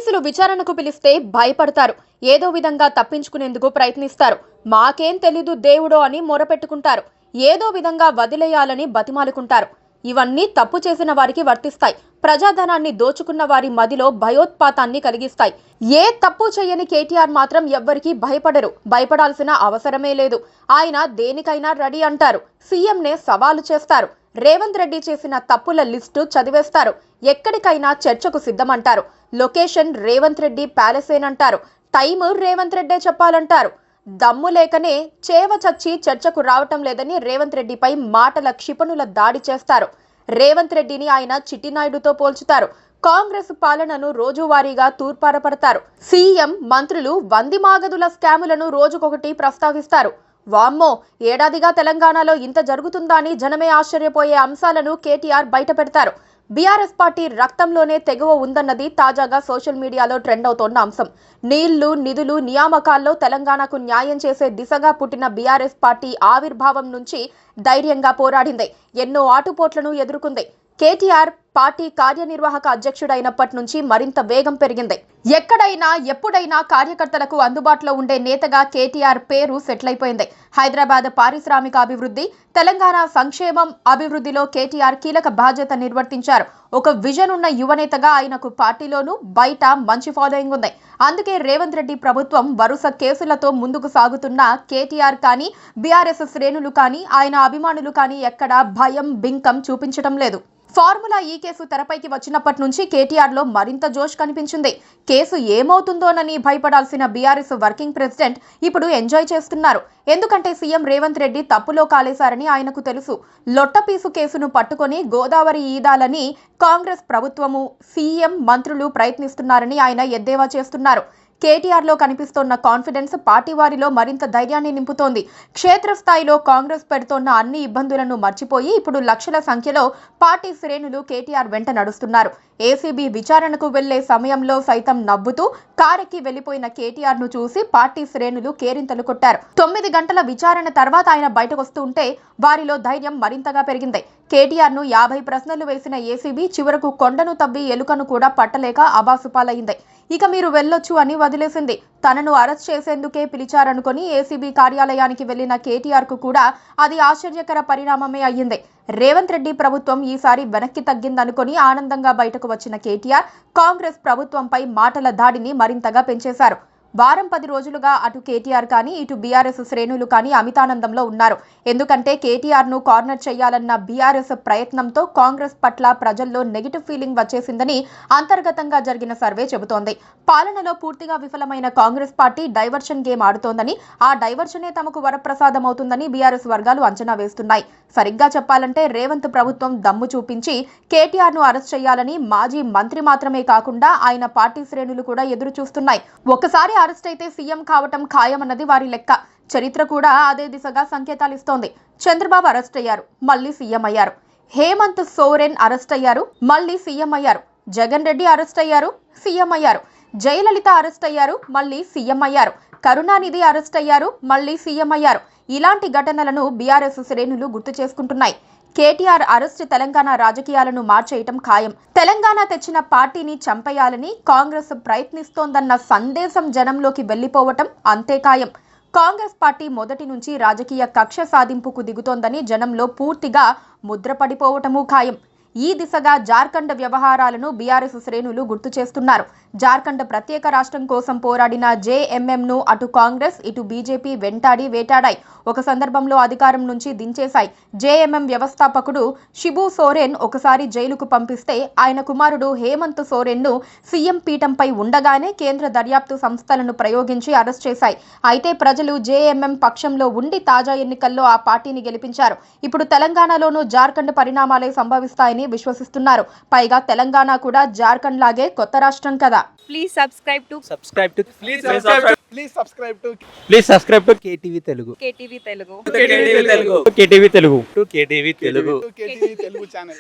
పోలీసులు విచారణకు పిలిస్తే భయపడతారు. ఏదో విధంగా తప్పించుకునేందుకు ప్రయత్నిస్తారు. మాకేం తెలీదు దేవుడో అని మొరపెట్టుకుంటారు. ఏదో విధంగా వదిలేయాలని బతిమాలుకుంటారు. ఇవన్నీ తప్పు చేసిన వారికి వర్తిస్తాయి. ప్రజాధనాన్ని దోచుకున్న వారి మదిలో భయోత్పాతాన్ని కలిగిస్తాయి. ఏ తప్పు చేయని కేటీఆర్ మాత్రం ఎవ్వరికీ భయపడరు. భయపడాల్సిన అవసరమే లేదు. ఆయన దేనికైనా రెడీ అంటారు. సీఎంనే సవాలు చేస్తారు. రేవంత్ రెడ్డి చేసిన తప్పుల లిస్టు చదివేస్తారు. ఎక్కడికైనా చర్చకు సిద్ధమంటారు. లొకేషన్ రేవంత్ రెడ్డి ప్యాలెసేనంటారు. టైం రేవంత్ రెడ్డే చెప్పాలంటారు. దమ్ము లేకనే చేవ చచ్చి చర్చకు రావటం లేదని రేవంత్ రెడ్డిపై మాటల క్షిపణుల దాడి చేస్తారు. రేవంత్ రెడ్డిని ఆయన చిట్టినాయుడుతో పోల్చుతారు. కాంగ్రెస్ పాలనను రోజువారీగా తూర్పారపడతారు. సీఎం మంత్రులు వందిమాగదుల స్కాములను రోజుకొకటి ప్రస్తావిస్తారు. వామ్మో, ఏడాదిగా తెలంగాణలో ఇంత జరుగుతుందా అని జనమే ఆశ్చర్యపోయే అంశాలను కేటీఆర్ బయట పెడతారు. బీఆర్ఎస్ పార్టీ రక్తంలోనే తెగువ ఉందన్నది తాజాగా సోషల్ మీడియాలో ట్రెండ్ అవుతోన్న అంశం. నీళ్లు, నిధులు, నియామకాల్లో తెలంగాణకు న్యాయం చేసే దిశగా పుట్టిన బీఆర్ఎస్ పార్టీ ఆవిర్భావం నుంచి ధైర్యంగా పోరాడింది. ఎన్నో ఆటుపోట్లను ఎదుర్కొంది. కేటీఆర్ పార్టీ కార్యనిర్వాహక అధ్యక్షుడైనప్పటి నుంచి మరింత వేగం పెరిగింది. ఎక్కడైనా ఎప్పుడైనా కార్యకర్తలకు అందుబాటులో ఉండే నేతగా కేటీఆర్ పేరు సెటిల్ అయిపోయింది. హైదరాబాద్ పారిశ్రామిక అభివృద్ధి, తెలంగాణ సంక్షేమం అభివృద్ధిలో కేటీఆర్ కీలక బాధ్యత నిర్వర్తించారు. ఒక విజన్ ఉన్న యువనేతగా ఆయనకు పార్టీలోనూ బయట మంచి ఫాలోయింగ్ ఉంది. అందుకే రేవంత్ రెడ్డి ప్రభుత్వం వరుస కేసులతో ముందుకు సాగుతున్న కేటీఆర్ కానీ, బీఆర్ఎస్ శ్రేణులు కానీ, ఆయన అభిమానులు కానీ ఎక్కడా భయం బింకం చూపించడం లేదు. ఫార్ములా ఈ కేసు తెరపైకి వచ్చినప్పటి నుంచి కేటీఆర్ లో మరింత జోష్ కనిపించింది. కేసు ఏమవుతుందోనని భయపడాల్సిన బీఆర్ఎస్ వర్కింగ్ ప్రెసిడెంట్ ఇప్పుడు ఎంజాయ్ చేస్తున్నారు. ఎందుకంటే సీఎం రేవంత్ రెడ్డి తప్పులో కాలేశారని ఆయనకు తెలుసు. లొట్టపీసు కేసును పట్టుకొని గోదావరి ఈదాలని కాంగ్రెస్ ప్రభుత్వము, సీఎం, మంత్రులు ప్రయత్నిస్తున్నారని ఆయన ఎద్దేవా చేస్తున్నారు. కేటీఆర్ లో కనిపిస్తోన్న కాన్ఫిడెన్స్ పార్టీ వారిలో మరింత ధైర్యాన్ని నింపుతోంది. క్షేత్రస్థాయిలో కాంగ్రెస్ పెడుతోన్న అన్ని ఇబ్బందులను మర్చిపోయి ఇప్పుడు లక్షల సంఖ్యలో పార్టీ శ్రేణులు కేటీఆర్ వెంట నడుస్తున్నారు. ఏసీబీ విచారణకు వెళ్లే సమయంలో సైతం నవ్వుతూ కారెక్కి వెళ్లిపోయిన కేటీఆర్ ను చూసి పార్టీ శ్రేణులు కేరింతలు కొట్టారు. 9 గంటల విచారణ తర్వాత ఆయన బయటకు వస్తుంటే వారిలో ధైర్యం మరింతగా పెరిగింది. కేటీఆర్ ను 50 ప్రశ్నలు వేసిన ఏసీబీ చివరకు కొండను తవ్వి ఎలుకను కూడా పట్టలేక అబాసుపాలైంది. ఇక మీరు వెళ్ళొచ్చు అని వదిలేసింది. తనను అరెస్ట్ చేసేందుకే పిలిచారనుకుని ఏసీబీ కార్యాలయానికి వెళ్లిన కేటీఆర్ కు కూడా అది ఆశ్చర్యకర పరిణామమే అయ్యింది. రేవంత్ రెడ్డి ప్రభుత్వం ఈసారి వెనక్కి తగ్గిందనుకుని ఆనందంగా బయటకు వచ్చిన కేటీఆర్ కాంగ్రెస్ ప్రభుత్వంపై మాటల దాడిని మరింతగా పెంచేశారు. వారం 10 రోజులుగా అటు కేటీఆర్ కానీ, ఇటు బీఆర్ఎస్ శ్రేణులు కానీ అమితానందంలో ఉన్నారు. ఎందుకంటే కేటీఆర్ ను కార్నర్ చేయాలన్న బీఆర్ఎస్ ప్రయత్నంతో కాంగ్రెస్ పట్ల ప్రజల్లో నెగిటివ్ ఫీలింగ్ వచ్చేసిందని అంతర్గతంగా జరిగిన సర్వే చెబుతోంది. పాలనలో పూర్తిగా విఫలమైన కాంగ్రెస్ పార్టీ డైవర్షన్ గేమ్ ఆడుతోందని, ఆ డైవర్షనే తమకు వరప్రసాదం అవుతుందని బీఆర్ఎస్ వర్గాలు అంచనా వేస్తున్నాయి. సరిగ్గా చెప్పాలంటే రేవంత్ ప్రభుత్వం దమ్ము చూపించి కేటీఆర్ ను అరెస్ట్ చేయాలని మాజీ మంత్రి మాత్రమే కాకుండా ఆయన పార్టీ శ్రేణులు కూడా ఎదురు చూస్తున్నాయి. ఒకసారి అరెస్ట్ అయితే సీఎం కావటం ఖాయమన్నది వారి లెక్క. చరిత్ర కూడా అదే దిశగా సంకేతాలిస్తోంది. చంద్రబాబు అరెస్ట్ అయ్యారు, మళ్లీ సీఎం అయ్యారు. హేమంత్ సోరెన్ అరెస్ట్ అయ్యారు, మళ్లీ సీఎం అయ్యారు. జగన్ రెడ్డి అరెస్ట్ అయ్యారు, సీఎం అయ్యారు. జయలలిత అరెస్ట్ అయ్యారు, మళ్లీ సీఎం అయ్యారు. కరుణానిధి అరెస్ట్ అయ్యారు, మళ్లీ సీఎం అయ్యారు. ఇలాంటి ఘటనలను బీఆర్ఎస్ శ్రేణులు గుర్తు చేసుకుంటున్నాయి. కేటీఆర్ అరెస్ట్ తెలంగాణ రాజకీయాలను మార్చేయటం ఖాయం. తెలంగాణ తెచ్చిన పార్టీని చంపేయాలని కాంగ్రెస్ ప్రయత్నిస్తోందన్న సందేశం జనంలోకి వెళ్లిపోవటం అంతే ఖాయం. కాంగ్రెస్ పార్టీ మొదటి నుంచి రాజకీయ కక్ష సాధింపుకు దిగుతోందని జనంలో పూర్తిగా ముద్రపడిపోవటమూ ఖాయం. ఈ దిశగా జార్ఖండ్ వ్యవహారాలను బీఆర్ఎస్ శ్రేణులు గుర్తు చేస్తున్నారు. జార్ఖండ్ ప్రత్యేక రాష్ట్రం కోసం పోరాడిన జేఎంఎం ను అటు కాంగ్రెస్, ఇటు బీజేపీ వెంటాడి వేటాడాయి. ఒక సందర్భంలో అధికారం నుంచి దించేశాయి. జేఎంఎం వ్యవస్థాపకుడు షిబు సోరెన్ ఒకసారి జైలుకు పంపిస్తే ఆయన కుమారుడు హేమంత్ సోరెన్ ను సీఎం పీఠంపై ఉండగానే కేంద్ర దర్యాప్తు సంస్థలను ప్రయోగించి అరెస్ట్ చేశాయి. అయితే ప్రజలు జేఎంఎం పక్షంలో ఉండి తాజా ఎన్నికల్లో ఆ పార్టీని గెలిపించారు. ఇప్పుడు తెలంగాణలోనూ జార్ఖండ్ పరిణామాలే సంభవిస్తాయని విశ్వసిస్తున్నారు. పైగా తెలంగాణ కూడా జార్ఖండ్ లాగే కొత్త రాష్ట్రం కదా. Please subscribe to KTV Telugu. KTV Telugu. KTV Telugu channel.